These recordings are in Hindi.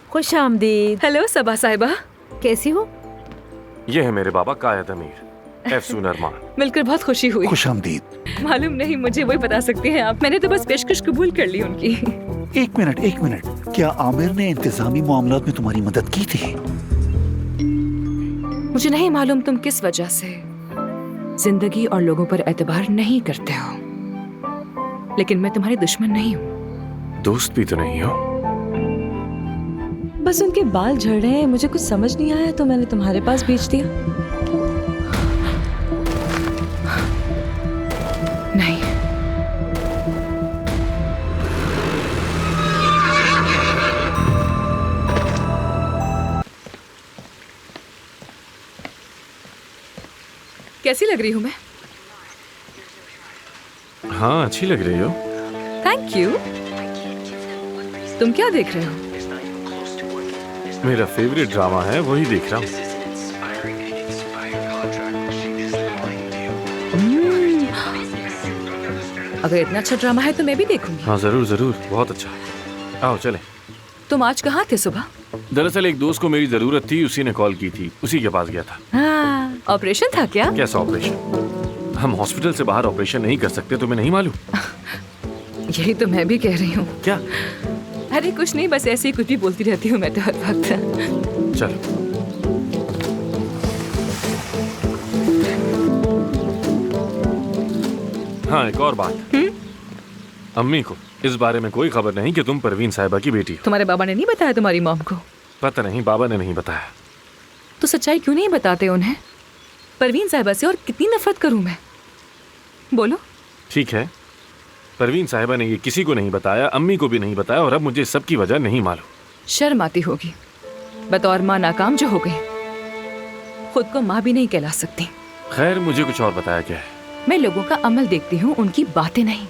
खुश आमदीद। हेलो सबा साहिबा, कैसी हो? ये है मेरे बाबा कायद अमीर एफसून अरमान। मिलकर बहुत खुशी हुई। खुश आमदीद। मालूम नहीं, मुझे वही बता सकती हैं आप। मैंने तो बस पेशकश कबूल कर ली उनकी। एक मिनट, क्या आमिर ने इंतजामी मामलात में तुम्हारी मदद की थी? मुझे नहीं मालूम तुम किस वजह से जिंदगी और लोगों पर एतबार नहीं करते हो, लेकिन मैं तुम्हारी दुश्मन नहीं हूँ। दोस्त भी तो नहीं हो। बस उनके बाल झड़ रहे हैं, मुझे कुछ समझ नहीं आया तो मैंने तुम्हारे पास भेज दिया। नहीं, कैसी लग रही हूँ मैं? हाँ, अच्छी लग रही हो। Thank you. तुम क्या देख रहे हो? मेरा फेवरेट ड्रामा है, वही देख रहा हूँ। अगर इतना अच्छा ड्रामा है तो मैं भी देखूंगी। हाँ जरूर जरूर, बहुत अच्छा। आओ चले। तुम आज कहाँ थे सुबह? दरअसल एक दोस्त को मेरी जरूरत थी, उसी ने कॉल की थी, उसी के पास गया था। हाँ, ऑपरेशन था क्या? कैसा ऑपरेशन? हम हॉस्पिटल से बाहर ऑपरेशन नहीं कर सकते, तुम्हें नहीं मालूम? यही तो मैं भी कह रही हूँ। क्या? अरे कुछ नहीं, बस ऐसे ही कुछ भी बोलती रहती हूँ मैं तो हर वक्त। चलो। हाँ, एक और बात। अम्मी को इस बारे में कोई खबर नहीं कि तुम परवीन साहिबा की बेटी हो। तुम्हारे बाबा ने नहीं बताया तुम्हारी मॉम को? पता नहीं, बाबा ने नहीं बताया। तो सच्चाई क्यों नहीं बताते उन्हें? परवीन साहिबा से और कितनी नफरत करूं मैं? बोलो। ठीक है, परवीन साहिबा ने ये किसी को नहीं बताया, अम्मी को भी नहीं बताया, और अब मुझे इस सब की वजह नहीं मालूम। शर्म आती होगी, बतौर माँ नाकाम जो हो गई, खुद को माँ भी नहीं कहला सकती। खैर, मुझे कुछ और बताया क्या है। मैं लोगों का अमल देखती हूँ, उनकी बातें नहीं।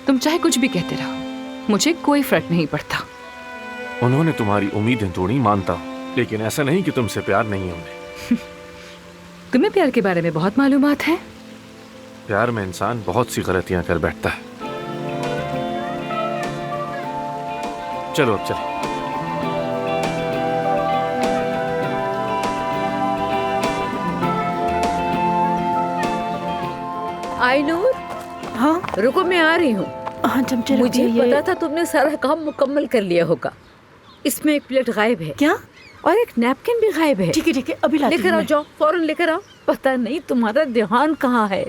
तुम चाहे कुछ भी कहते रहो, मुझे कोई फर्क नहीं पड़ता। उन्होंने तुम्हारी उम्मीदें तोड़ी, मानता हूँ, लेकिन ऐसा नहीं कि तुमसे प्यार नहीं है उन्हें। तुम्हें प्यार के बारे में बहुत मालूमात है। प्यार में इंसान बहुत सी गलतियां कर बैठता है। चलो अब चले। आइनूर। हाँ रुको, मैं आ रही हूँ। हाँ, चमचे रख मुझे दिए। पता था तुमने सारा काम मुकम्मल कर लिया होगा। इसमें एक प्लेट गायब है। क्या? और एक नैपकिन भी गायब है। ठीक है, अभी लाती लेकर हूँ आओ, मैं। जाओ फौरन लेकर आओ। पता नहीं तुम्हारा ध्यान कहाँ है।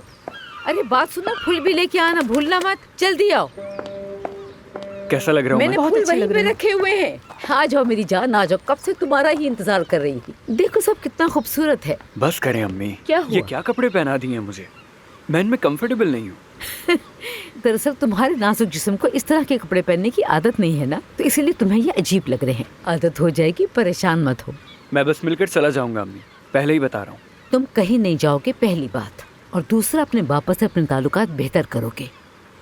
अरे बात सुनो, फूल भी लेके आना, भूलना मत। जल्दी आओ। कैसा लग रहा हूँ मैंने मैं? बहुत फूल अच्छे वहीं लग पे रहे हैं। रखे हुए हैं। आ जाओ मेरी जान, आ जाओ। कब से तुम्हारा ही इंतजार कर रही थी। देखो सब कितना खूबसूरत है। बस करें अम्मी। क्या ये हुआ? क्या कपड़े पहना दिए हैं मुझे? मैं इनमें कंफर्टेबल नहीं हूँ। दरअसल तुम्हारे नाजुक जिस्म को इस तरह के कपड़े पहनने की आदत नहीं है ना, तो इसीलिए तुम्हें ये अजीब लग रहे हैं। आदत हो जाएगी, परेशान मत हो। मैं बस मिलकर चला जाऊंगा अम्मी, पहले ही बता रहा हूँ। तुम कहीं नहीं जाओगे, पहली बात। और दूसरा, अपने बापा से अपने ताल्लुकात बेहतर करोगे।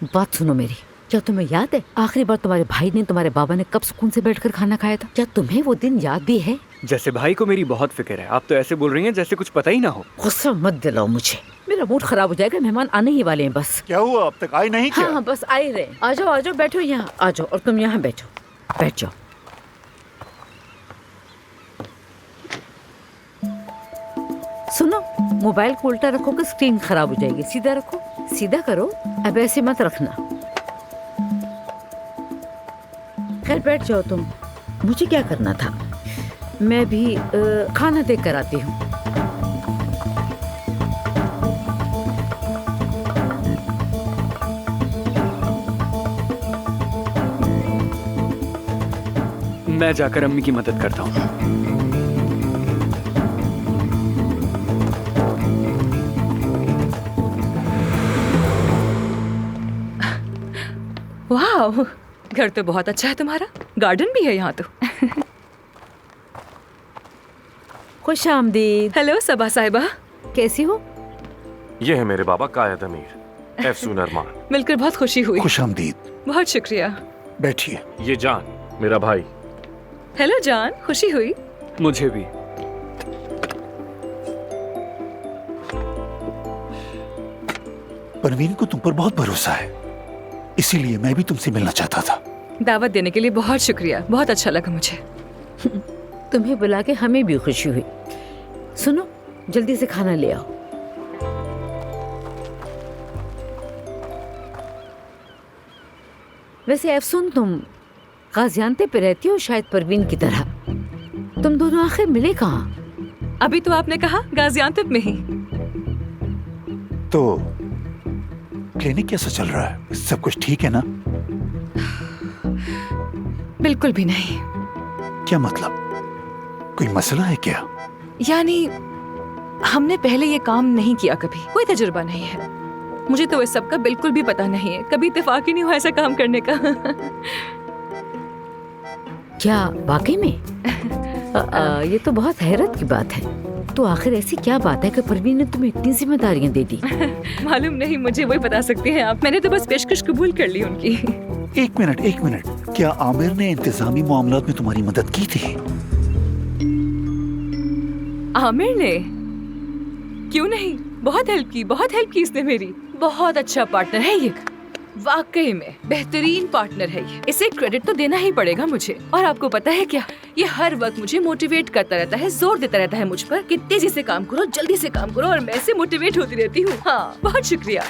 बात सुनो मेरी, क्या तुम्हें याद है आखिरी बार तुम्हारे भाई ने, तुम्हारे बाबा ने कब सुकून से बैठकर खाना खाया था? क्या तुम्हें वो दिन याद भी है? जैसे भाई को मेरी बहुत फिक्र है, आप तो ऐसे बोल रही हैं जैसे कुछ पता ही ना हो। गुस्सा मत दिलाओ मुझे, मेरा मूड खराब हो जाएगा। मेहमान आने ही वाले हैं बस। क्या हुआ, अब तक आई नहीं क्या? हाँ, बस आ ही रहे। आ जाओ बैठो यहाँ, आ जाओ। और तुम यहाँ बैठो, बैठ जाओ। सुनो, मोबाइल को उल्टा रखोगे स्क्रीन खराब हो जाएगी। सीधा रखो, सीधा करो। अब ऐसे मत रखना। खैर बैठ जाओ तुम। मुझे क्या करना था? मैं भी खाना देख कर आती हूँ। मैं जाकर अम्मी की मदद करता हूँ। वाह, घर तो बहुत अच्छा है तुम्हारा। गार्डन भी है यहाँ तो। खुश आमदीद। हेलो सबा साहिबा, कैसी हो? ये है मेरे बाबा कायद अमीर एफसून अरमान। मिलकर बहुत खुशी हुई। खुश आमदीद। बहुत शुक्रिया। बैठिए। ये जान, मेरा भाई। हेलो जान, खुशी हुई। मुझे भी। परवीन को तुम पर बहुत भरोसा है, इसीलिए मैं भी तुमसे मिलना चाहता था। दावत देने के लिए बहुत शुक्रिया, बहुत अच्छा लगा मुझे। तुम्हें बुला के हमें भी खुशी हुई। सुनो, जल्दी से खाना ले आओ। वैसे अफसून, तुम गाजियानते पे रहती हो शायद परवीन की तरह। तुम दोनों आखिर मिले कहाँ? अभी तो आपने कहा गाजियानतेप में ही। तो क्लिनिक कैसा चल रहा है? सब कुछ ठीक है ना? बिल्कुल भी नहीं। क्या मतलब? कोई मसला है क्या? यानी हमने पहले ये काम नहीं किया, कभी कोई तजुर्बा नहीं है। मुझे तो इस सब का बिल्कुल भी पता नहीं है, कभी इत्तेफाक ही नहीं हुआ ऐसा काम करने का। क्या वाकई में? ये तो बहुत हैरत की बात है। तो आखिर ऐसी क्या बात है कि परवीन ने तुम्हें इतनी जिम्मेदारियां दे दी? मालूम नहीं, मुझे वही बता सकती हैं आप। मैंने तो बस पेशकश कबूल कर ली उनकी। एक मिनट, क्या आमिर ने इंतजामी मामलात में तुम्हारी मदद की थी? आमिर ने? क्यों नहीं, बहुत हेल्प की इसने मेरी। बहुत अच्छा पार्टनर है ये, वाकई में बेहतरीन पार्टनर है ये। इसे क्रेडिट तो देना ही पड़ेगा मुझे। और आपको पता है क्या, ये हर वक्त मुझे मोटिवेट करता रहता है, जोर देता रहता है मुझ पर कि तेजी से काम करो, जल्दी से काम करो, और मैं इससे मोटिवेट होती रहती हूँ। हाँ, बहुत शुक्रिया।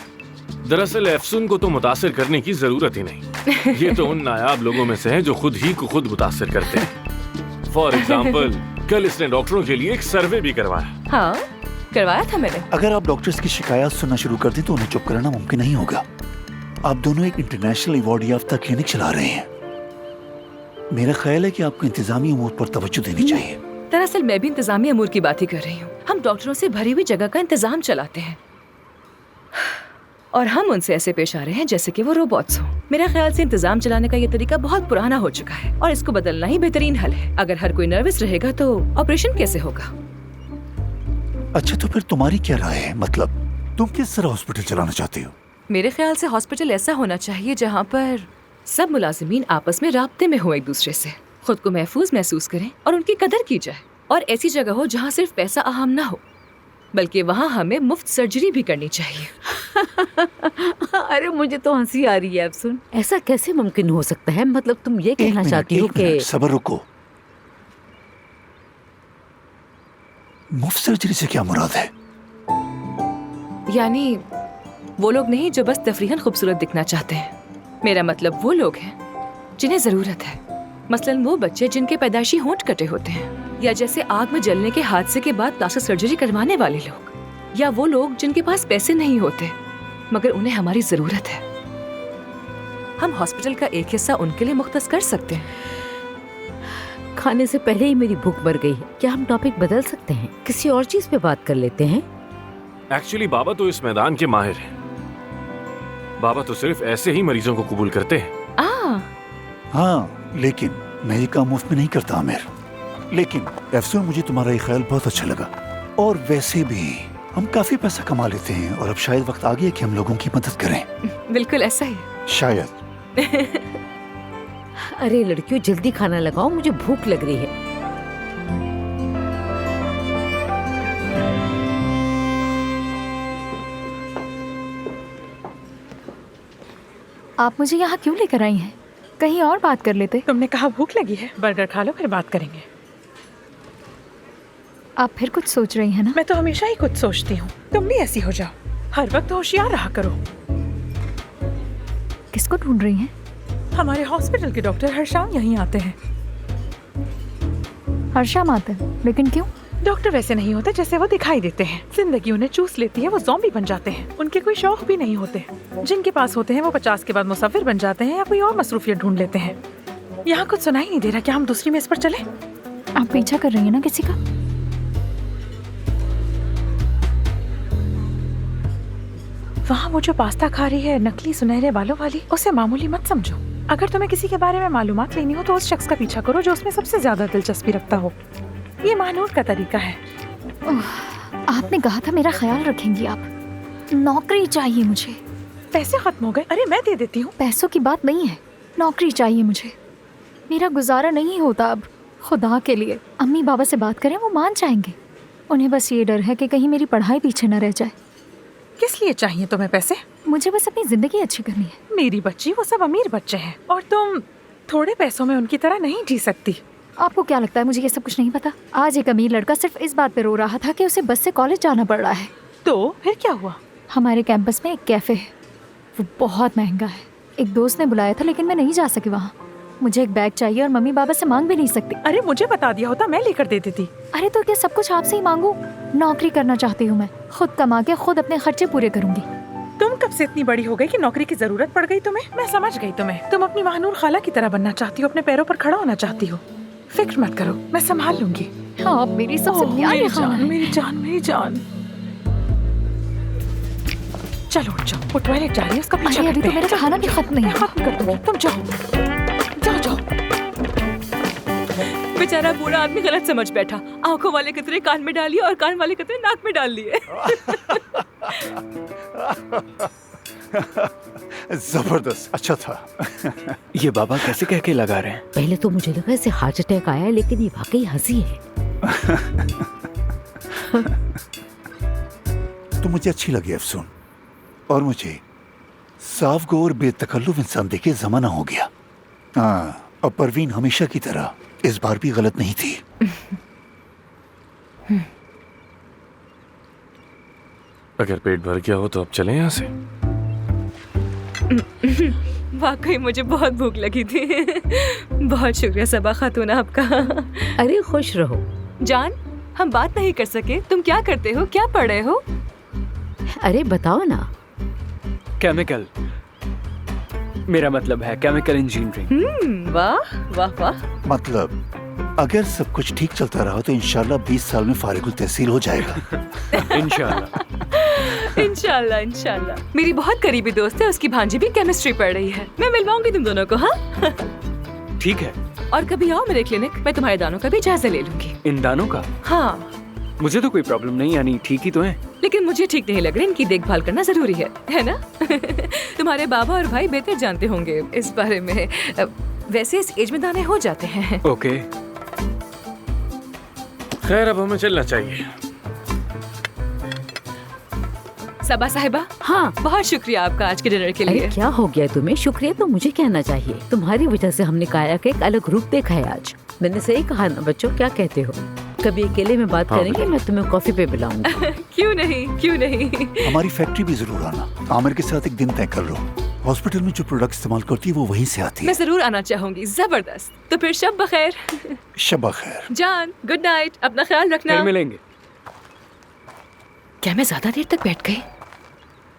दरअसल अफसून को तो मुतासिर करने की जरूरत ही नहीं। ये तो उन नायाब लोगों में से है जो खुद ही को खुद मुतासिर करते हैं। फॉर एग्जाम्पल, कल इसने डॉक्टरों के लिए एक सर्वे भी करवाया। हाँ, करवाया था मैंने। अगर आप डॉक्टर्स की शिकायत सुनना शुरू कर दें तो उन्हें चुप कराना मुमकिन नहीं होगा। आप दोनों एक इंटरनेशनल अवार्ड याफ्ता क्लिनिक चला रहे हैं। मेरा ख्याल है कि आपको इंतजामी अमूर पर तवज्जो देनी चाहिए। दरअसल मैं भी इंतजामी अमूर की बात ही कर रही हूँ। हम डॉक्टरों से भरी हुई जगह का इंतजाम चलाते हैं और हम उनसे ऐसे पेश आ रहे हैं जैसे कि वो रोबोट्स हों। मेरा ख्याल से इंतजाम चलाने का ये तरीका बहुत पुराना हो चुका है और इसको बदलना ही बेहतरीन हल है। अगर हर कोई नर्वस रहेगा तो ऑपरेशन कैसे होगा? अच्छा, तो फिर तुम्हारी क्या राय है? मतलब तुम किस तरह हॉस्पिटल चलाना चाहती हो? मेरे ख्याल से हॉस्पिटल ऐसा होना चाहिए जहाँ पर सब मुलाजिमीन आपस में राब्ते में हो, एक दूसरे से खुद को महफूज महसूस करें और उनकी कदर की जाए। और ऐसी जगह हो जहाँ सिर्फ पैसा अहम ना हो, बल्कि वहाँ हमें मुफ्त सर्जरी भी करनी चाहिए। अरे मुझे तो हंसी आ रही है। अब सुन, ऐसा कैसे मुमकिन हो सकता है? मतलब तुम ये कहना चाहती हो कि सबर रखो। मुफ्त सर्जरी से क्या मुराद है? यानी वो लोग नहीं जो बस तफरीहन खूबसूरत दिखना चाहते हैं। मेरा मतलब वो लोग हैं जिन्हें जरूरत है। मसलन वो बच्चे जिनके पैदाइशी होंठ कटे होते हैं, या जैसे आग में जलने के हादसे के बाद प्लास्टिक सर्जरी करवाने वाले लोग, या वो लोग जिनके पास पैसे नहीं होते मगर उन्हें हमारी जरूरत है। हम हॉस्पिटल का एक हिस्सा उनके लिए मुख्तस कर सकते हैं। खाने से पहले ही मेरी भूख मर गई है। क्या हम टॉपिक बदल सकते हैं? किसी और चीज पे बात कर लेते हैं। एक्चुअली बाबा तो इस मैदान के माहिर हैं। बाबा तो सिर्फ ऐसे ही मरीजों को कबूल करते हैं। हाँ, लेकिन मैं ये काम मुफ्त में नहीं करता आमिर। लेकिन अफसोस, मुझे तुम्हारा ये ख्याल बहुत अच्छा लगा। और वैसे भी हम काफी पैसा कमा लेते हैं और अब शायद वक्त आ गया कि हम लोगों की मदद करें। बिल्कुल ऐसा ही। शायद। अरे लड़कियों, जल्दी खाना लगाओ, मुझे भूख लग रही है। आप मुझे यहाँ क्यों लेकर आई हैं? कहीं और बात कर लेते। तुमने कहा भूख लगी है, बर्गर खा लो फिर बात करेंगे। आप फिर कुछ सोच रही हैं ना? मैं तो हमेशा ही कुछ सोचती हूँ, तुम भी ऐसी हो जाओ। हर वक्त होशियार रहा करो। किसको ढूंढ रही हैं? हमारे हॉस्पिटल के डॉक्टर हरशाम यहीं आते हैं। हर्षाम आते हैं? लेकिन क्यों? डॉक्टर वैसे नहीं होते जैसे वो दिखाई देते हैं। जिंदगी उन्हें चूस लेती है, वो ज़ॉम्बी बन जाते हैं। उनके कोई शौक भी नहीं होते। जिनके पास होते हैं वो 50 के बाद मुसाफिर बन जाते हैं या कोई और मसरूफियत ढूंढ लेते हैं। यहाँ कुछ सुनाई नहीं दे रहा, क्या हम दूसरी मेज पर चले? आप पीछा कर रही हैं ना किसी का? वहाँ वो जो पास्ता खा रही है नकली सुनहरे बालों वाली, उसे मामूली मत समझो। अगर तुम्हें किसी के बारे में मालूमात लेनी हो तो उस शख्स का पीछा करो जो उसमें सबसे ज्यादा दिलचस्पी रखता हो। ये मानूर का तरीका है। आपने कहा था मेरा ख्याल रखेंगी आप। नौकरी चाहिए मुझे। पैसे खत्म हो गए? अरे मैं दे देती हूँ। पैसों की बात नहीं है, नौकरी चाहिए मुझे। मेरा गुजारा नहीं होता अब। खुदा के लिए अम्मी बाबा से बात करें, वो मान जाएंगे। उन्हें बस ये डर है कि कहीं मेरी पढ़ाई पीछे न रह जाए। किस लिए चाहिए तुम्हें पैसे? मुझे बस अपनी जिंदगी अच्छी करनी है। मेरी बच्ची, वो सब अमीर बच्चे हैं और तुम थोड़े पैसों में उनकी तरह नहीं जी सकती। आपको क्या लगता है मुझे ये सब कुछ नहीं पता? आज एक अमीर लड़का सिर्फ इस बात पे रो रहा था कि उसे बस से कॉलेज जाना पड़ रहा है। तो फिर क्या हुआ? हमारे कैंपस में एक कैफे है, वो बहुत महंगा है। एक दोस्त ने बुलाया था लेकिन मैं नहीं जा सकी वहाँ। मुझे एक बैग चाहिए और मम्मी पापा से मांग भी नहीं सकती। अरे मुझे बता दिया होता, मैं लेकर दे देती। अरे तो क्या सब कुछ आपसे ही मांगू? नौकरी करना चाहती हूँ मैं, खुद कमा के खुद अपने खर्चे पूरे करूंगी। तुम कब से इतनी बड़ी हो गई कि नौकरी की जरूरत पड़ गई तुम्हें? मैं समझ गई तुम्हें। तुम अपनी महानूर खाला की तरह बनना चाहती हो, अपने पैरों पर खड़ा होना चाहती हो। फिक्र मत करो, मैं संभाल लूंगी। हाँ, आप मेरी सबसे प्यारी मेरी खाना जान, है। मेरी जान, मेरी जान। चलो उठ जाओ, वो टॉयलेट जा रही है, उसका पीछा अरे अभी करते तो मेरा हैं। खाना भी खत्म नहीं मैं हुआ। खत्म कर दूंगी, तुम जाओ जाओ जाओ। बेचारा बूढ़ा आदमी गलत समझ बैठा। आंखों वाले कतरे कान में डालिए और कान वाले कतरे नाक में डाल लिए। जबरदस्त, अच्छा था। ये बाबा कैसे कह के लगा रहे हैं? पहले तो मुझे लगा इसे हार्ट अटैक आया है, लेकिन ये वाकई हंसी है। तो मुझे अच्छी लगी अफसून, और मुझे साफ गो और बेतकल्लुफ इंसान देखे जमाना हो गया। हाँ, और परवीन हमेशा की तरह इस बार भी गलत नहीं थी। अगर पेट भर गया हो तो अब चलें यहाँ से। वाकई मुझे बहुत भूख लगी थी। बहुत शुक्रिया सबा खातून आपका। अरे खुश रहो। जान, हम बात नहीं कर सके। तुम क्या करते हो, क्या पढ़े हो? अरे बताओ ना। केमिकल, मेरा मतलब है केमिकल इंजीनियरिंग। वाह वाह वाह। मतलब अगर सब कुछ ठीक चलता रहा तो इंशाल्लाह 20 साल में फारिगुल तहसील हो जाएगा। इंशाल्लाह। इंशाल्लाह इंशाल्लाह। मेरी बहुत करीबी दोस्त है, उसकी भांजी भी केमिस्ट्री पढ़ रही है। मैं मिलवाऊंगी तुम दोनों को। हाँ ठीक है। और कभी आओ मेरे क्लिनिक, मैं तुम्हारे दानों का भी जायजा ले लूंगी। इन दानों का? हाँ, मुझे तो कोई प्रॉब्लम नहीं, यानी ठीक ही तो है। लेकिन मुझे ठीक नहीं लग रहा, इनकी देखभाल करना जरूरी है ना? तुम्हारे बाबा और भाई बेहतर जानते होंगे इस बारे में। वैसे इस एज में दाने हो जाते हैं। ओके। खैर अब हमें चलना चाहिए। सबा साहिबा, हाँ, बहुत शुक्रिया आपका आज के डिनर के अरे लिए। क्या हो गया तुम्हें? शुक्रिया तो मुझे कहना चाहिए। तुम्हारी वजह से हमने काया का एक अलग रूप देखा है आज। मैंने सही कहा ना बच्चों, क्या कहते हो? कभी अकेले में बात हाँ, करेंगे, मैं तुम्हें कॉफी पे बुलाऊंगी। क्यों नहीं, क्यों नहीं। हमारी फैक्ट्री भी जरूर आना। आमिर के साथ एक दिन तय कर लो। हॉस्पिटल में जो प्रोडक्ट इस्तेमाल करती है वो वहीं से आती मैं है। जरूर आना चाहूंगी। जबरदस्त। तो फिर शब बखैर। शबा खैर। जान, गुड नाइट, अपना ख्याल रखना। फिर मिलेंगे। क्या मैं ज्यादा देर तक बैठ गई?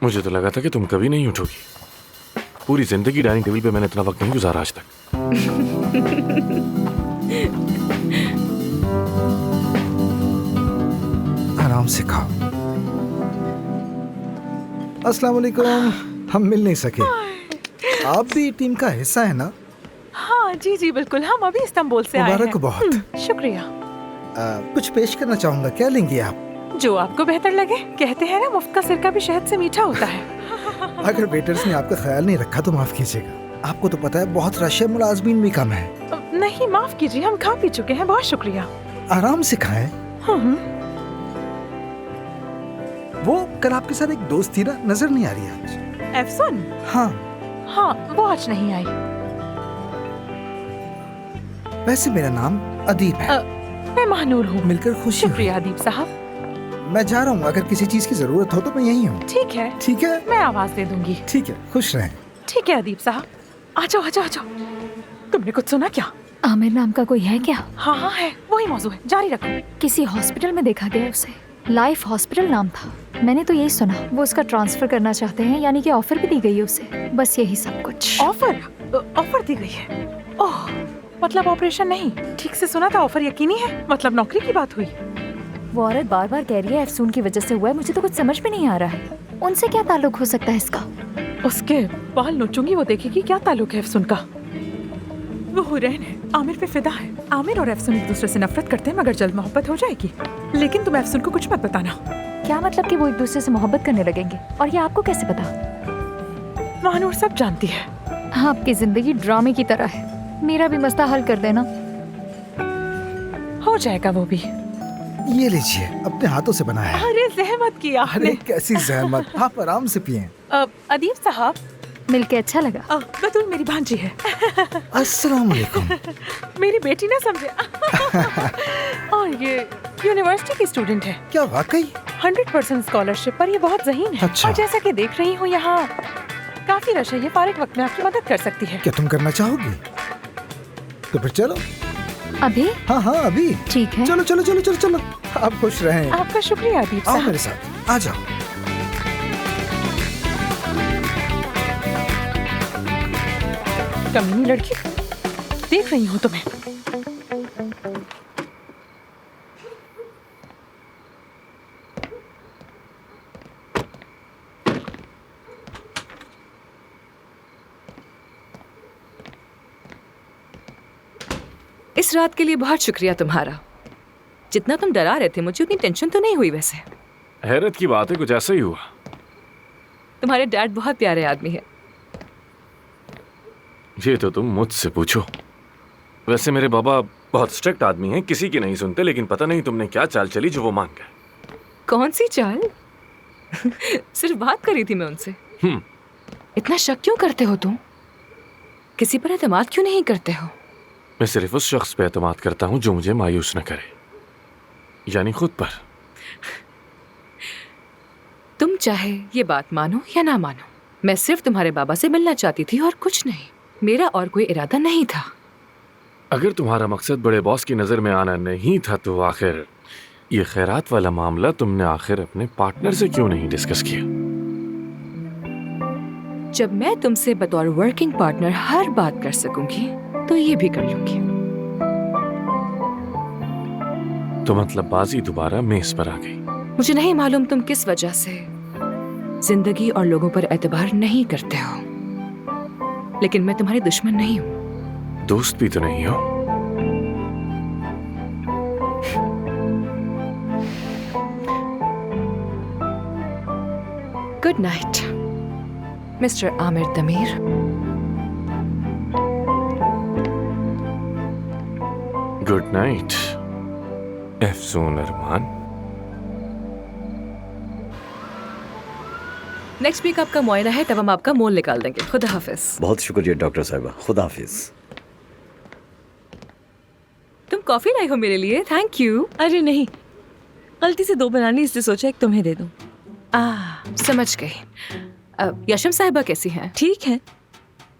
मुझे तो लगा था कि तुम कभी नहीं उठोगी। पूरी जिंदगी डाइनिंग टेबल पे मैंने इतना वक्त नहीं गुजारा आज तक। आराम से खाओ। अस्सलाम वालेकुम। हम मिल नहीं सके। आप भी टीम का हिस्सा है ना? हाँ जी जी बिल्कुल, हम अभी इस्तांबुल से आए मुबारक हैं। हो बहुत। शुक्रिया। कुछ पेश करना चाहूंगा, क्या लेंगे आप? जो आपको बेहतर लगे। कहते हैं ना, मुफ्त का सिरका भी शहद से मीठा होता है। अगर वेटर्स ने आपका ख्याल नहीं रखा तो माफ कीजिएगा। आपको तो पता है बहुत रश है, मुलाजमीन भी कम है। नहीं, माफ कीजिए, हम खा पी चुके हैं। बहुत शुक्रिया। आराम से खाएं। वो कल आपके साथ एक दोस्त थी ना, नजर नहीं आ रही आज। एफसन? हाँ। हाँ, वो आज नहीं आई। वैसे मेरा नाम अदीब है। मैं महानूर हूँ। मिलकर खुशी हुई। शुक्रिया अदीब साहब। मैं जा रहा हूँ, अगर किसी चीज की जरूरत हो तो मैं यहीं हूँ। ठीक है, ठीक है? मैं आवाज दे दूंगी। ठीक है, खुश रहें। ठीक है अदीब साहब, आ जाओ आ जाओ आ जाओ। तुमने कुछ सुना क्या? आमिर नाम का कोई है क्या? हाँ हाँ है, वही मौजू है, जारी रखो। किसी हॉस्पिटल में देखा गया उसे। लाइफ हॉस्पिटल नाम था। मैंने तो यही सुना, वो उसका ट्रांसफर करना चाहते हैं, यानी कि ऑफर भी दी गई है उसे। बस यही सब कुछ। ऑफर दी गई है? ओह, मतलब ऑपरेशन नहीं। ठीक से सुना था, ऑफर यकीनी है। मतलब नौकरी की बात हुई। वो औरत बार बार कह रही है एफसून की वजह से हुआ है। मुझे तो कुछ समझ में नहीं आ रहा है। उनसे क्या ताल्लुक हो सकता है इसका? उसके बाल नोचूंगी, वो देखेगी क्या ताल्लुक है एफसून का। वो हुरैन है, आमिर पे फिदा है। आमिर और एफसून एक दूसरे से नफरत करते हैं, मगर जल्द मोहब्बत हो जाएगी। लेकिन तुम एफसून को कुछ मत बताना। क्या मतलब कि वो एक दूसरे से मोहब्बत करने लगेंगे? और ये आपको कैसे पता? महानूर सब जानती है। आपकी जिंदगी ड्रामे की तरह है। मेरा भी मसला हल कर देना। हो जाएगा वो भी। ये लीजिए, अपने हाथों से बनाया है। अरे जहमत की अरे आपने। कैसी जहमत। आप आराम से पिए। अदीब साहब, मिलके अच्छा लगा। बतूल मेरी भांजी है। अस्सलाम वालेकुम। मेरी बेटी ना समझे। और ये यूनिवर्सिटी की स्टूडेंट है। क्या वाकई? 100% स्कॉलरशिप पर ये बहुत ज़हीन है। अच्छा। और जैसा कि देख रही हूँ यहाँ काफी रश है, ये फारिग वक्त में आपकी मदद कर सकती है। क्या तुम करना चाहोगी? तो फिर चलो। अभी? हाँ हाँ अभी। ठीक है। चलो चलो चलो चलो चलो। आप खुश रहें। आपका शुक्रिया अदीब आओ साहब। मेरे साथ, आ जाओ। कमीनी लड़की, देख रही हूँ तुम्हें। इस रात के लिए बहुत शुक्रिया तुम्हारा। जितना तुम डरा रहे थे मुझे, उतनी टेंशन तो नहीं हुई। वैसे हैरत की बात है, कुछ ऐसा ही हुआ। तुम्हारे डैड बहुत प्यारे आदमी है। ये तो तुम मुझसे पूछो। वैसे मेरे बाबा बहुत स्ट्रिक्ट आदमी हैं, किसी की नहीं सुनते, लेकिन पता नहीं तुमने क्या चाल चली जो वो मान गए। कौन सी चाल? सिर्फ बात करी थी मैं उनसे। इतना शक क्यों करते हो तुम? किसी पर एतमाद क्यों नहीं करते हो? मैं सिर्फ उस शख्स पे एतमाद करता हूँ जो मुझे मायूस न करे, यानी खुद पर। तुम चाहे ये बात मानो या ना मानो, मैं सिर्फ तुम्हारे बाबा से मिलना चाहती थी और कुछ नहीं। मेरा और कोई इरादा नहीं था। अगर तुम्हारा मकसद बड़े बॉस की नजर में आना नहीं था तो आखिर ये खैरात वाला मामला तुमने आखिर अपने पार्टनर से क्यों नहीं डिस्कस किया? जब मैं तुमसे बतौर वर्किंग पार्टनर हर बात कर सकूंगी तो ये भी कर लूंगी। तो मतलब बाजी दोबारा मेज पर आ गई। मुझे नहीं मालूम तुम किस वजह से जिंदगी और लोगों पर एतबार नहीं करते हो, लेकिन मैं तुम्हारी दुश्मन नहीं हूँ। दोस्त भी तो नहीं हो। Good night mister Aamir Tamir. Good night Afsoon Armaan. Next week आपका मुआयना है, तब हम आपका मोल निकाल देंगे। खुदा हाफिज। बहुत शुक्रिया डॉक्टर साहिबा, खुदा हाफिज। तुम कॉफी लाई हो मेरे लिए? Thank you. अरे नहीं, गलती से 2 बनानी, इसलिए सोचा एक तुम्हें दे दूं। समझ गई। यशम साहिबा कैसी हैं? ठीक है,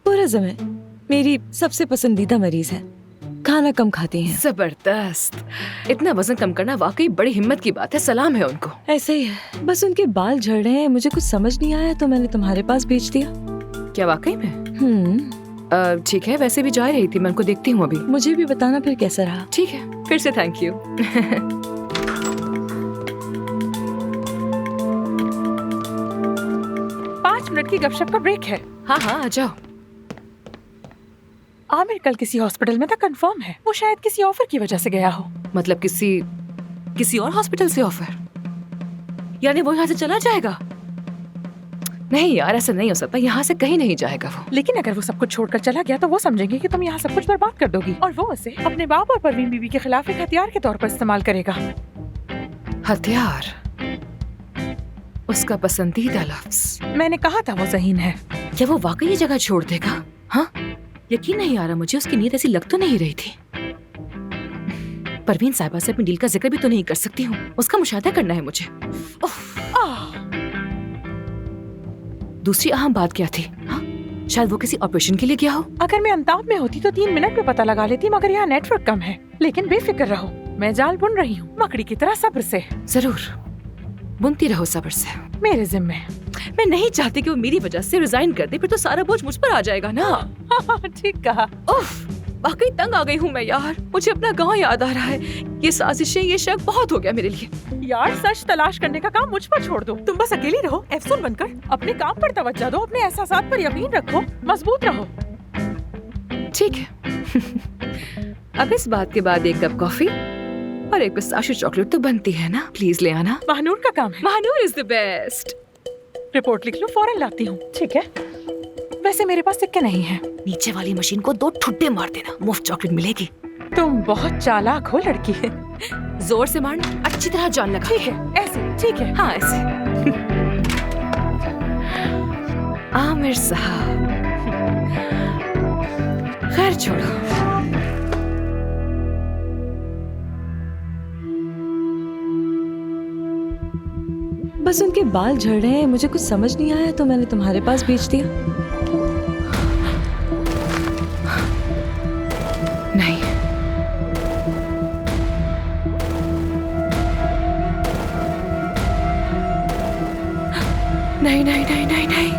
पुरज़म है। मेरी सबसे पसंदीदा मरीज है, खाना कम खाती हैं। जबरदस्त। इतना वजन कम करना वाकई बड़ी हिम्मत की बात है, सलाम है उनको। ऐसे ही है, बस उनके बाल झड़ रहे हैं, मुझे कुछ समझ नहीं आया तो मैंने तुम्हारे पास भेज दिया। क्या वाकई में? ठीक है, वैसे भी जा रही थी, मैं उनको देखती हूँ अभी। मुझे भी बताना फिर कैसा रहा। ठीक है, फिर से थैंक यू। 5 मिनट की गपशप का ब्रेक है। हाँ हाँ आ जाओ। आमिर कल किसी हॉस्पिटल में था, कंफर्म है। वो शायद किसी ऑफर की वजह से गया हो। मतलब किसी और हॉस्पिटल से ऑफर? यानी वो यहाँ से चला जाएगा? नहीं यार, ऐसा नहीं हो सकता। यहाँ से कहीं नहीं जाएगा वो। लेकिन अगर वो सब कुछ छोड़कर चला गया तो वो समझेंगे कि तुम यहाँ सब कुछ बर्बाद कर दोगी, और वो उसे अपने बाप और परवीन बीबी के खिलाफ एक हथियार के तौर पर इस्तेमाल करेगा। हथियार? उसका पसंदीदा लफ्ज। मैंने कहा था वो ज़हीन है। क्या वो वाकई ये जगह छोड़ देगा? हाँ, यकीन नहीं आ रहा मुझे। उसकी नीयत ऐसी लग तो नहीं रही थी। परवीन साहिबा से अपनी डील का जिक्र भी तो नहीं कर सकती हूँ, उसका मुशाहिदा करना है मुझे। दूसरी अहम बात क्या थी? हाँ? शायद वो किसी ऑपरेशन के लिए गया हो। अगर मैं अंताब में होती तो 3 मिनट में पता लगा लेती, मगर यहाँ नेटवर्क कम है। लेकिन बेफिक्र रहो, मैं जाल बुन रही हूँ, मकड़ी की तरह सब्र से। जरूर बुनती रहो सब्र से, मेरे जिम्मे। मैं नहीं चाहती कि वो मेरी वजह से रिजाइन कर दे, फिर तो सारा बोझ मुझ पर आ जाएगा ना। ठीक कहा। उफ, वाकई तंग आ गई हूँ मैं यार। मुझे अपना गांव याद आ रहा है। ये साजिशें, ये शक बहुत हो गया मेरे लिए। यार, सच तलाश करने का काम मुझ पर छोड़ दो। तुम बस अकेली रहो, अफसून बनकर अपने काम पर तवज्जो दो, अपने एहसासात पर यकीन रखो, मजबूत रहो। ठीक है। अब इस बात के बाद एक कप कॉफी और एक पिस्ताशियो चॉकलेट तो बनती है ना? प्लीज ले आना। महानूर का काम है। Mahnoor is the best. Report लिख लो, फौरन लाती हूँ। ठीक है। वैसे मेरे पास सिक्के नहीं हैं। नीचे वाली मशीन को 2 ठुड्डे मार देना, मुफ्त चॉकलेट मिलेगी। तुम बहुत चालाक हो लड़की। जोर से मारना, अच्छी तरह जान लगा। ठीक है, ऐसे। ठीक है। हाँ ऐसे। आमिर साहब, खैर छोड़ो। बस उनके बाल झड़ रहे हैं, मुझे कुछ समझ नहीं आया तो मैंने तुम्हारे पास भेज दिया। नहीं, नहीं नहीं नहीं नहीं नहीं।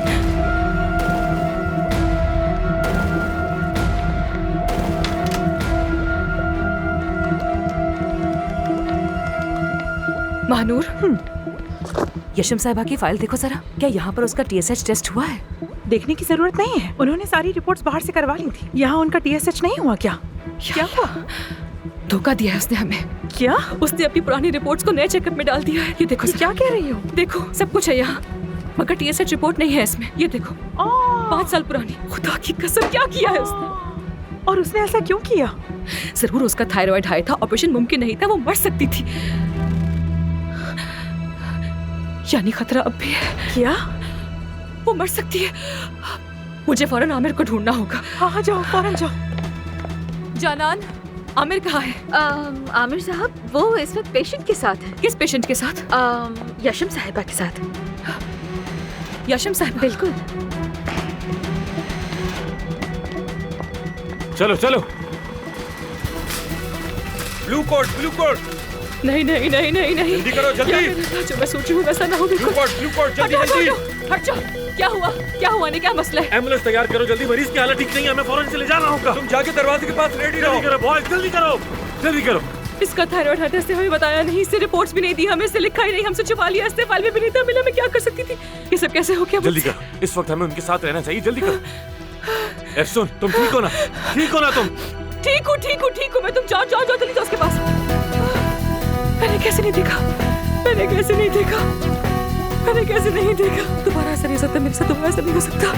महानूर, यशम साहिबा की फाइल देखो जरा। क्या यहाँ पर उसका TSH टेस्ट हुआ है? देखने की जरूरत नहीं है, उन्होंने सारी रिपोर्ट्स बाहर से करवा ली थी। यहाँ उनका TSH नहीं हुआ क्या? क्या हुआ? धोखा दिया है उसने हमें। क्या? उसने अपनी पुरानी रिपोर्ट्स को नए चेकअप में डाल दिया है। ये देखो ये क्या कह रही हो? देखो सब कुछ है यहाँ, मगर TSH रिपोर्ट नहीं है इसमें। ये देखो 5 साल पुरानी। खुदा की कसम, क्या किया है उसने? और उसने ऐसा क्यों किया? जरूर उसका थायराइड हाई था, ऑपरेशन मुमकिन नहीं था, वो मर सकती थी। यानी खतरा अब भी है। क्या? वो मर सकती है। मुझे फौरन आमिर को ढूंढना होगा। हाँ जाओ, फौरन जाओ। जानान, आमिर कहाँ है? आमिर साहब वो इस वक्त पेशेंट के साथ है। किस पेशेंट के साथ? यशम साहिबा के साथ। यशम साहिबा? बिल्कुल। चलो चलो। Blue coat. नहीं नहीं नहीं नहीं नहीं, जल्दी करो, जल्दी। क्या करना, जो मैं सोच रही हूँ वैसा ना हो। ब्लू कोट जल्दी हटो, जल्दी। हटो, हट जाओ। क्या हुआ? क्या हुआ? नहीं, क्या मसला है? एम्बुलेंस तैयार करो जल्दी, मरीज की हालत ठीक नहीं है, हमें फौरन से ले जाना होगा। तुम जाके दरवाजे के पास रेडी रहो। जल्दी करो बॉयज, जल्दी करो, जल्दी करो। इसका थायराइड हाई टेस्ट हमें बताया नहीं, इससे रिपोर्ट्स भी नहीं दी हमें, इससे लिखा ही नहीं, हमसे छुपा लिया, इससे फाइल में भी नहीं था मिला। मैं क्या कर सकती थी? ये सब कैसे हो गया? जल्दी करो, इस वक्त हमें उनके साथ रहना चाहिए, जल्दी करो। सुन, तुम ठीक हो ना? ठीक हो ना तुम? ठीक हूँ मैं। तुम जाओ जल्दी जाओ उसके पास। मैंने कैसे नहीं देखा? दोबारा ऐसा नहीं हो सकता मेरे साथ, दोबारा ऐसा नहीं हो सकता।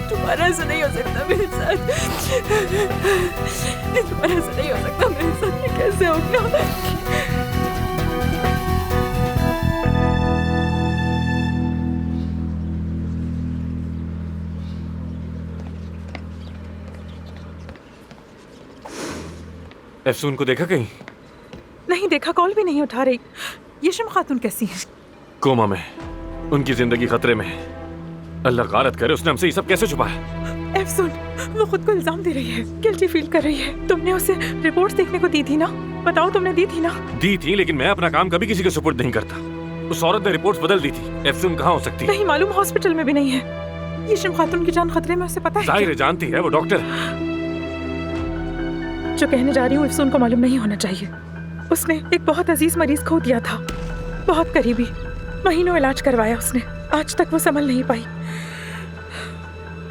दोबारा ऐसा नहीं हो सकता मेरे साथ। दोबारा ऐसा नहीं हो सकता मेरे साथ। ये कैसे हो गया? एफसून को देखा कहीं? नहीं देखा, कॉल भी नहीं उठा रही। यशम खातून कैसी है? कोमा में, उनकी जिंदगी खतरे में है। अल्लाह गारत करे उसने हमसे ये सब कैसे छुपाया। एफसून वो खुद को इल्जाम दे रही है, गिल्टी फील कर रही है। तुमने उसे रिपोर्ट्स देखने को दी थी ना? बताओ, तुमने दी थी ना? दी थी, लेकिन मैं अपना काम कभी किसी के सुपुर्द नहीं करता। उस औरत ने रिपोर्ट्स बदल दी थी। एफसून कहाँ हो सकती है? नहीं मालूम, हॉस्पिटल में भी नहीं है। यशम खातून की जान खतरे में, उसे पता है। जाहिर है जानती है, वो डॉक्टर है। जो कहने जा रही हूँ एफसून को मालूम नहीं होना चाहिए। उसने एक बहुत अजीज मरीज खो दिया था, बहुत करीबी। महीनों इलाज करवाया उसने, आज तक वो संभल नहीं पाई।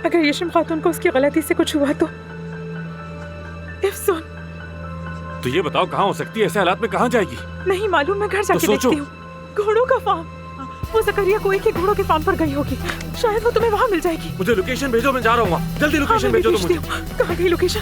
अगर यशम खातून को उसकी गलती से कुछ हुआ तो एफसून। तो ये बताओ कहाँ हो सकती है? ऐसे हालात में कहाँ जाएगी? नहीं मालूम, मैं घर जाके देखती हूँ। घोड़ों का फार्म, वो जकरिया कोई के घोड़ों के फार्म पर गई होगी, शायद वो तुम्हें वहाँ मिल जाएगी। मुझे लोकेशन भेजो, मैं जा रहा हूँ वहाँ। जल्दी लोकेशन भेजो तुम मुझे। कहाँ गई लोकेशन?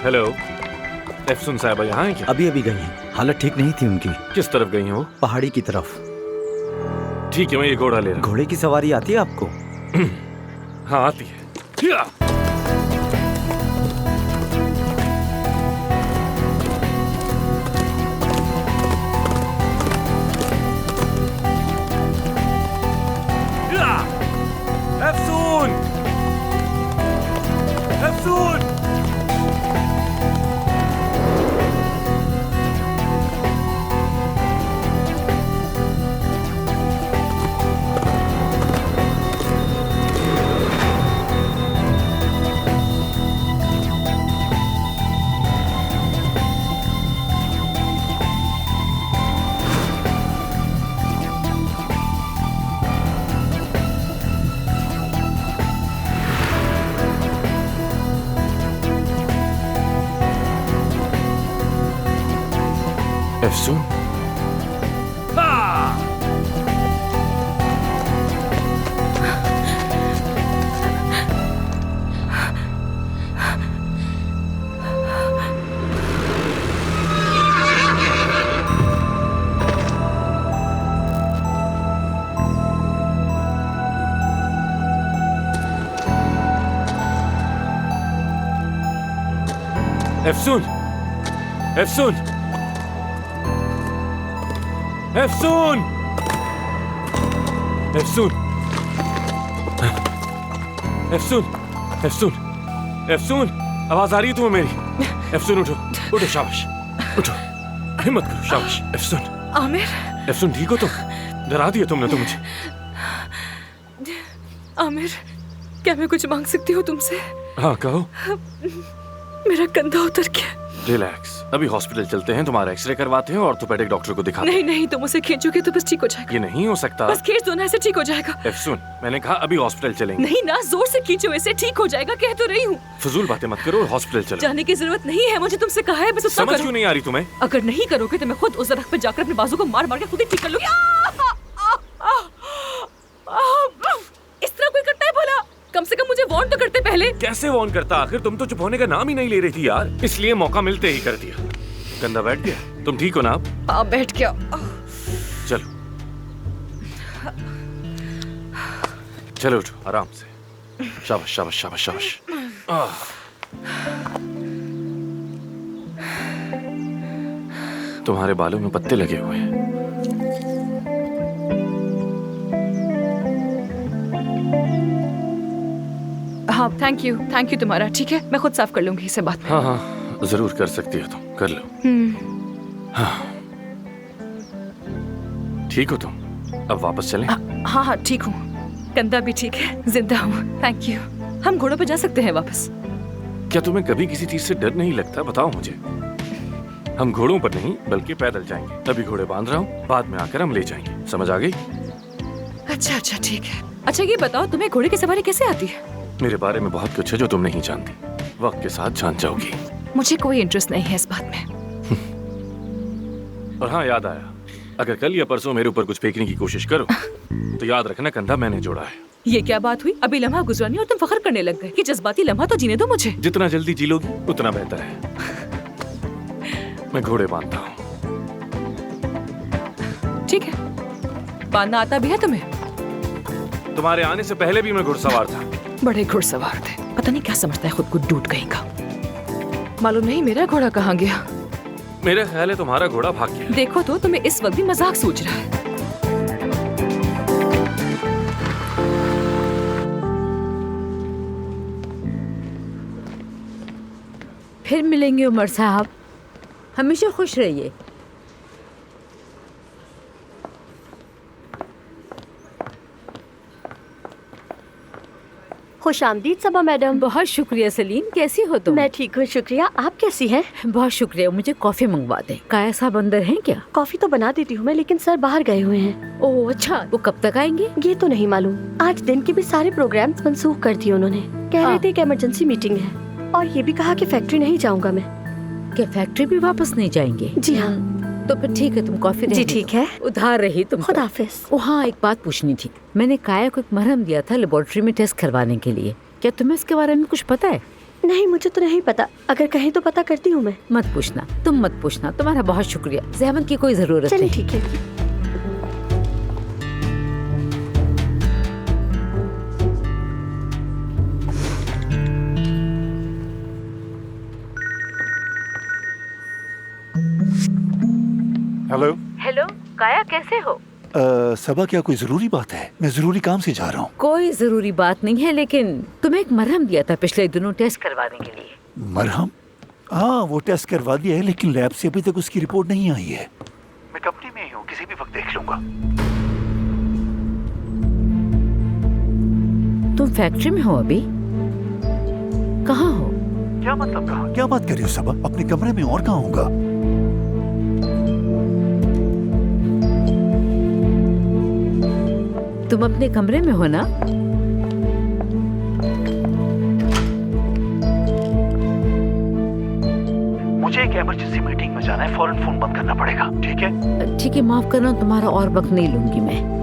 हेलो, एफसून साहिबा यहाँ है क्या? अभी गई हैं, हालत ठीक नहीं थी उनकी। किस तरफ गई हैं वो? पहाड़ी की तरफ। ठीक है, मैं ये घोड़ा ले रहा हूँ। घोड़े की सवारी आती है आपको? हाँ आती है। एफसून! एफसून! अफसून। अफसून, अफसून, अफसून, अफसून, अफसून, अफसून, अफसून, आवाज आ रही है तुम्हें मेरी? अफसून उठो, उठो, शाबाश, उठो, हिम्मत करो, शाबाश। अफसून, आमिर, अफसून ठीक हो तुम? डरा दिया तुमने तो मुझे। आमिर, क्या मैं कुछ मांग सकती हूँ तुमसे? हाँ कहो। मेरा कंधा उतर गया। रिलैक्स, अभी हॉस्पिटल चलते हैं, तुम्हारा एक्सरे करवाते हैं और ऑर्थोपेडिक डॉक्टर को दिखाते हैं। नहीं नहीं, तुम उसे खींचोगे तो बस ठीक हो जाएगा। ये नहीं हो सकता। बस खींच दो ना, ऐसे ठीक हो जाएगा। अफसून, मैंने कहा अभी हॉस्पिटल चलेंगे। नहीं ना, जोर से खींचो, ऐसे ठीक हो जाएगा, कह तो रही हूँ। फजूल बातें मत करो और हॉस्पिटल चलो। जाने की जरूरत नहीं है, मुझे तुमसे कहा है, बस उतना समझ करो। क्यों नहीं आ रही तुम्हें? अगर नहीं करोगे तो मैं खुद उस दरख्त पे जाकर अपने बाजू को मार मार के खुद ही ठीक कर लूंगी। इस तरह कोई करता है भला? कम से कम मुझे वार्न तो करते पहले। कैसे वार्न करता? आखिर तुम तो चुप होने का नाम ही नहीं ले रही थी यार, इसलिए मौका मिलते ही कर दिया। कंधा बैठ गया? तुम ठीक हो ना अब? हाँ बैठ गया। चलो चलो उठो आराम से। शाबाश शाबाश शाबाश शाबाश। तुम्हारे बालों में पत्ते लगे हुए हैं। हाँ थैंक यू तुम्हारा। ठीक है, मैं खुद साफ कर लूंगी इसे बाद में। हाँ हाँ जरूर कर सकती हो तुम, कर लो। हाँ ठीक हो तुम? अब वापस चलें? हाँ हाँ ठीक हूँ, कंधा भी ठीक है, जिंदा हूँ। Thank you. हम घोड़ों पे जा सकते हैं वापस। क्या तुम्हें कभी किसी चीज से डर नहीं लगता? बताओ मुझे। हम घोड़ों पर नहीं बल्कि पैदल जाएंगे। अभी घोड़े बांध रहा हूँ, बाद में आकर हम ले जाएंगे। समझ आ गई? अच्छा अच्छा ठीक है। अच्छा ये बताओ, तुम्हें घोड़े की सवारी कैसे आती है? मेरे बारे में बहुत कुछ है जो तुम नहीं जानती, वक्त के साथ जान जाओगी। मुझे कोई इंटरेस्ट नहीं है इस बात में। और हाँ याद आया, अगर कल या परसों मेरे ऊपर कुछ फेंकने की कोशिश करो तो याद रखना कंधा मैंने जोड़ा है। ये क्या बात हुई? अभी लम्हा गुजरा नहीं और तुम फख्र करने लग गए। ये जज्बाती लम्हा तो जीने दो मुझे। जितना जल्दी जी लोगी उतना बेहतर है। मैं घोड़े बांधता हूँ। ठीक है, बांधना आता भी है तुम्हें? तुम्हारे आने से पहले भी मैं घुड़सवार था। बड़े घुड़सवार थे, पता नहीं क्या समझता है खुद को डूड कहीं का। मालूम नहीं मेरा घोड़ा कहाँ गया। मेरा ख्याल है तुम्हारा घोड़ा भाग गया। देखो तो तुम्हें इस वक्त भी मजाक सूझ रहा है। फिर मिलेंगे उमर साहब, हमेशा खुश रहिए। खुशामदीद सबा मैडम। बहुत शुक्रिया सलीम, कैसी हो तुम? मैं ठीक हूँ शुक्रिया, आप कैसी हैं? बहुत शुक्रिया। मुझे कॉफी मंगवा दे। काया साहब अंदर हैं क्या? कॉफी तो बना देती हूँ मैं, लेकिन सर बाहर गए हुए हैं। ओह अच्छा, वो कब तक आएंगे? ये तो नहीं मालूम। आज दिन के भी सारे प्रोग्राम्स मनसूख कर दिए उन्होंने। कह रहे थे कि इमरजेंसी मीटिंग है, और ये भी कहा कि फैक्ट्री नहीं जाऊंगा मैं। क्या फैक्ट्री भी वापस नहीं जाएंगे? जी हाँ। तो फिर ठीक है, तुम कॉफी जी ठीक है, उधार रही तुम। खुदा हाफिज। ओ हाँ, एक बात पूछनी थी। मैंने काया को एक मरहम दिया था लेबोरेटरी में टेस्ट करवाने के लिए। क्या तुम्हें इसके बारे में कुछ पता है? नहीं मुझे तो नहीं पता, अगर कहें तो पता करती हूँ मैं। मत पूछना, तुम मत पूछना। तुम्हारा बहुत शुक्रिया, ज़हमत की कोई जरूरत चलिए नहीं। ठीक है। हेलो। हेलो काया, कैसे हो? सबा क्या कोई जरूरी बात है? मैं जरूरी काम से जा रहा हूँ। कोई जरूरी बात नहीं है, लेकिन तुम्हें एक मरहम दिया था पिछले दिनों टेस्ट करवाने के लिए। मरहम? हाँ वो टेस्ट करवा दिया है, लेकिन लैब से अभी तक उसकी रिपोर्ट नहीं आई है। मैं कंपनी में ही हूँ, किसी भी वक्त देख लूंगा। तुम फैक्ट्री में हो अभी? कहाँ हो? क्या मतलब कहाँ? क्या बात कर रही हो सबा? अपने कमरे में, और कहाँ होगा? तुम अपने कमरे में हो ना? मुझे एक इमरजेंसी मीटिंग में जाना है, फौरन फोन बंद करना पड़ेगा, ठीक है? ठीक है, माफ करना, तुम्हारा और वक्त नहीं लूंगी मैं।